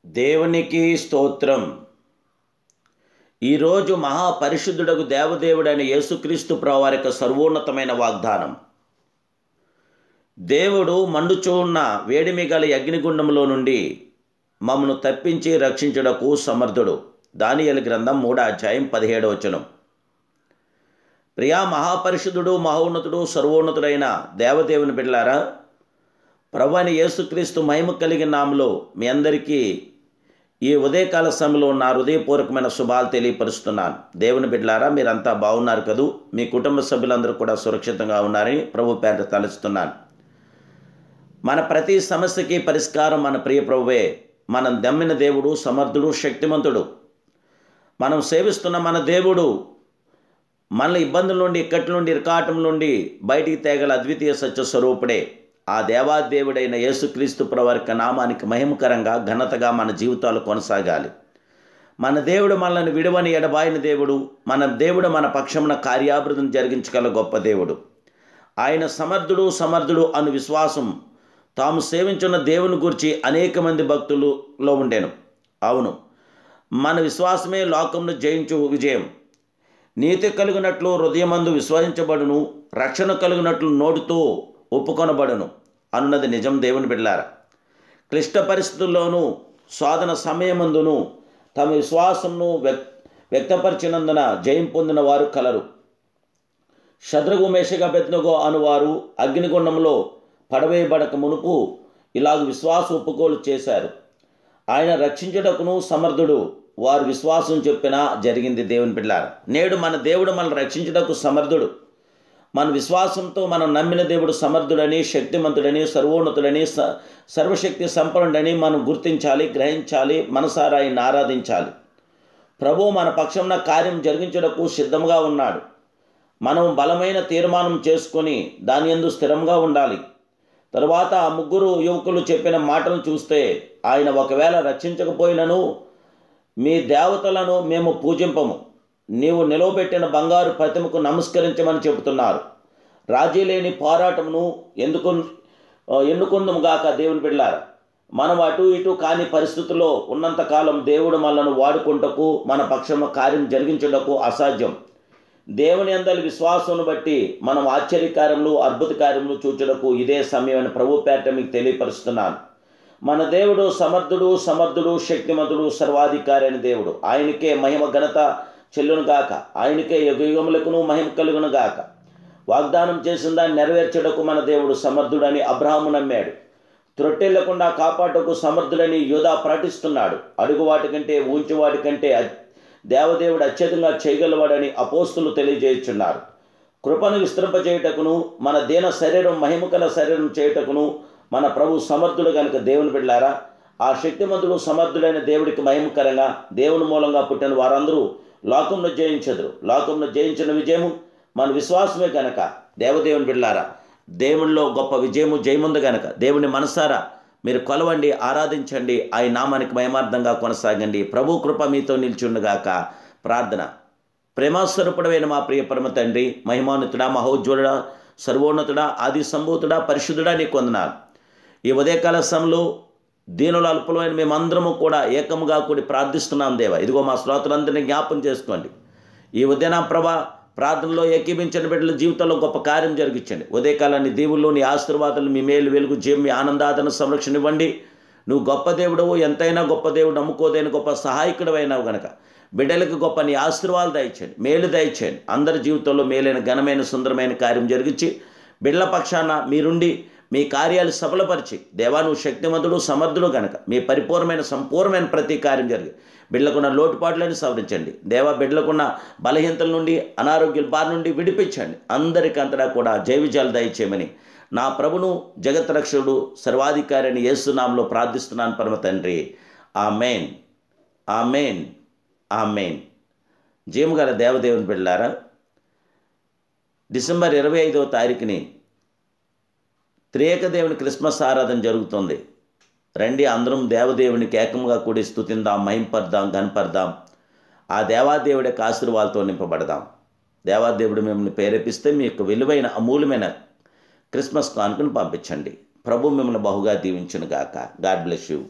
దేవునికి స్తోత్రం. ఈరోజు మహాపరిశుద్ధుడగు దేవదేవుడైన యేసుక్రీస్తు ప్రభువారి యొక్క సర్వోన్నతమైన వాగ్దానం. దేవుడు మండుచూ ఉన్న వేడిమి గల అగ్నిగుండంలో నుండి మమ్మను తప్పించి రక్షించుటకు సమర్థుడు. దానియేలు గ్రంథం 3వ అధ్యాయం 17వ వచనం. ప్రియా మహాపరిశుద్ధుడు, మహోన్నతుడు, సర్వోన్నతుడైన దేవదేవుని బిడ్డలారా, ప్రభువైన యేసుక్రీస్తు మహిమ కలిగిన నామములో మీ అందరికీ ఈ ఉదయకాల సమయంలో నా హృదయపూర్వకమైన శుభాలు తెలియపరుస్తున్నాను. దేవుని బిడ్డలారా, మీరంతా బాగున్నారు కదూ? మీ కుటుంబ సభ్యులందరూ కూడా సురక్షితంగా ఉన్నారని ప్రభు పేరిట తలుస్తున్నాను. మన ప్రతి సమస్యకి పరిష్కారం మన ప్రియ ప్రభువే. మనం నమ్మిన దేవుడు సమర్థుడు, శక్తిమంతుడు. మనం సేవిస్తున్న మన దేవుడు మన ఇబ్బందుల నుండి, ఇక్కట్ల నుండి, ఇరకాటం నుండి బయటికి తేగల అద్వితీయ సత్య స్వరూపుడే. ఆ దేవాదేవుడైన యేసుక్రీస్తు ప్రభువారి నామానికి మహిమకరంగా, ఘనతగా మన జీవితాలు కొనసాగాలి. మన దేవుడు మనల్ని విడువని ఎడబాయిన దేవుడు. మన దేవుడు మన పక్షమున కార్యాభివృద్ధిని జరిగించగల గొప్ప దేవుడు. ఆయన సమర్థుడు అను విశ్వాసం తాము సేవించున్న దేవుని గురించి అనేక మంది భక్తులలో ఉండేను. అవును, మన విశ్వాసమే లోకమును జయించు విజయం. నీతి కలిగినట్లు హృదయమందు విశ్వసించబడును, రక్షణ కలిగినట్లు నోటితో ఒప్పుకొనబడును అన్నది నిజం. దేవుని బిడ్డలారా, క్లిష్ట పరిస్థితుల్లోనూ శోధన సమయమందును తమ విశ్వాసంను వ్యక్తపరిచినందున జయం పొందిన వారు కలరు. శద్రకు, మేషకు, అబేద్నెగో అనువారు అగ్నిగుండంలో పడవేయబడక మునుపు ఇలాగ విశ్వాస ఒప్పుకోలు చేశారు. ఆయన రక్షించుటకును సమర్థుడు. వారు విశ్వాసం చెప్పినా జరిగింది. దేవుని బిడ్డలారా, నేడు మన దేవుడు మనల్ని రక్షించుటకు సమర్థుడు. మన విశ్వాసంతో మనం నమ్మిన దేవుడు సమర్థుడని, శక్తిమంతుడని, సర్వోన్నతుడని, సర్వశక్తి సంపన్నుడని మనం గుర్తించాలి, గ్రహించాలి, మనసారా ఆయన్ని ఆరాధించాలి. ప్రభువు మన పక్షంన కార్యం జరిగించుటకు సిద్ధంగా ఉన్నాడు. మనం బలమైన తీర్మానం చేసుకొని దాని యందు స్థిరంగా ఉండాలి. తరువాత ఆ ముగ్గురు యువకులు చెప్పిన మాటలు చూస్తే, ఆయన ఒకవేళ రక్షించకపోయినను మీ దేవతలను మేము పూజింపము, నీవు నిలవబెట్టిన బంగారు ప్రతిమకు నమస్కరించమని చెబుతున్నారు. రాజీ లేని పోరాటమును ఎన్నుకుందాము గాక. దేవుని బిడ్డలారా, మనం అటు ఇటు కాని పరిస్థితుల్లో ఉన్నంతకాలం దేవుడు మనల్ని వాడుకుంటకు, మన పక్షంలో కార్యం జరిగించుటకు అసాధ్యం. దేవుని యందలి విశ్వాసమును బట్టి మనం ఆశ్చర్యకార్యములు, అద్భుత కార్యములు చూచుటకు ఇదే సమయం అని ప్రభు పేరిట మీకు తెలియపరుస్తున్నాను. మన దేవుడు సమర్థుడు, శక్తిమంతుడు, సర్వాధికారి అయిన దేవుడు. ఆయనకే మహిమ ఘనత చెల్లును గాక. ఆయనకే యుగములకును మహిమ కలుగును గాక. వాగ్దానం చేసిన దాన్ని నెరవేర్చుటకు మన దేవుడు సమర్థుడని అబ్రహాము నమ్మాడు. త్రొట్టెళ్లకుండా కాపాటకు సమర్థుడని యూదా ప్రకటిస్తున్నాడు. అడుగు వాటి కంటే, ఊంచి వాటి కంటే దేవదేవుడు అత్యధికంగా చేయగలవాడని అపోస్తులు తెలియజేయుచున్నారు. కృపను విస్తరింపజేయుటకును, మన దీన శరీరం మహిమకల శరీరం చేయుటకును మన ప్రభు సమర్థుడు కనుక. దేవుని బిడ్డలారా, ఆ శక్తిమంతుడు సమర్థుడైన దేవుడికి మహిమకరంగా దేవుని మూలంగా పుట్టిన వారందరూ లోకంను జయించదురు. లోకంను జయించిన విజయము మన విశ్వాసమే కనుక. దేవదేవుని బిడ్డలారా, దేవునిలో గొప్ప విజయము, జయముంది కనుక దేవుని మనసారా మీరు కొలవండి, ఆరాధించండి, ఆయన నామానికి మహిమార్థంగా కొనసాగండి. ప్రభు కృప మీతో నిలిచుండుగాక. ప్రార్థన. ప్రేమస్వరూపుడైన మా ప్రియ పరమ తండ్రి, మహిమాన్వితుడా, మహోజ్వలుడా, సర్వోన్నతుడా, ఆది సంభూతుడా, పరిశుద్ధుడా, నీకు వందనాలు. ఈ ఉదయకాల సమయంలో దీనుల అల్పులమైన మేమందరము కూడా ఏకముగా కూడి ప్రార్థిస్తున్నాం. దేవా, ఇదిగో మా శ్రోతలందరినీ జ్ఞాపం చేసుకోండి. ఈ ఉదయన ప్రభా ప్రార్థనలో ఏకీభించిన బిడ్డల జీవితంలో గొప్ప కార్యం జరిగించండి. ఉదయకాలాన్ని దీవుల్లో నీ ఆశీర్వాదాలు, మీ మేలు, వెలుగు, జీవం, మీ ఆనందాదన సంరక్షణ ఇవ్వండి. నువ్వు గొప్ప దేవుడవు, ఎంతైనా గొప్ప దేవుడు, నమ్ముకోదైన గొప్ప సహాయకుడు అయినావు గనక బిడ్డలకు గొప్ప నీ ఆశీర్వాదాలు దయచేయండి, మేలు దయచేయండి. అందరి జీవితంలో మేలైన, ఘనమైన, సుందరమైన కార్యం జరిగించి బిడ్డల పక్షాన మీరుండి మీ కార్యాలు సఫలపరిచి, దేవా నువ్వు శక్తిమంతుడు, సమర్థుడు కనుక మీ పరిపూర్ణమైన, సంపూర్ణమైన ప్రతి కార్యం జరిగి బిడ్డలకున్న లోటుపాట్లను సవరించండి. దేవా, బిడ్డలకున్న బలహీనతల నుండి, అనారోగ్యాల బారి నుండి విడిపించండి. అందరికంతటా కూడా జయ విజయాలు దయచేయమని నా ప్రభును, జగత్ రక్షకుడు, సర్వాధికారి అని యేసు నామములో ప్రార్థిస్తున్నాను పరమ తండ్రి. ఆమేన్, ఆమేన్, ఆమేన్. జీవము గల దేవదేవుని బిడ్డలారా, డిసెంబర్ 25వ తారీఖుని త్రియేక దేవుని క్రిస్మస్ ఆరాధన జరుగుతుంది. రండి, అందరం దేవదేవునికి ఏకంగా కూడి స్తుతిందాం, మహింపర్దాం, ఘనపర్దాం. ఆ దేవాదేవుడి యొక్క ఆశీర్వాదాలతో నింపబడదాం. దేవాదేవుడు మిమ్మల్ని ప్రేరేపిస్తే మీ యొక్క విలువైన, అమూల్యమైన క్రిస్మస్ కానుకను పంపించండి. ప్రభు మిమ్మల్ని బహుగా దీవించును గాక. God bless you.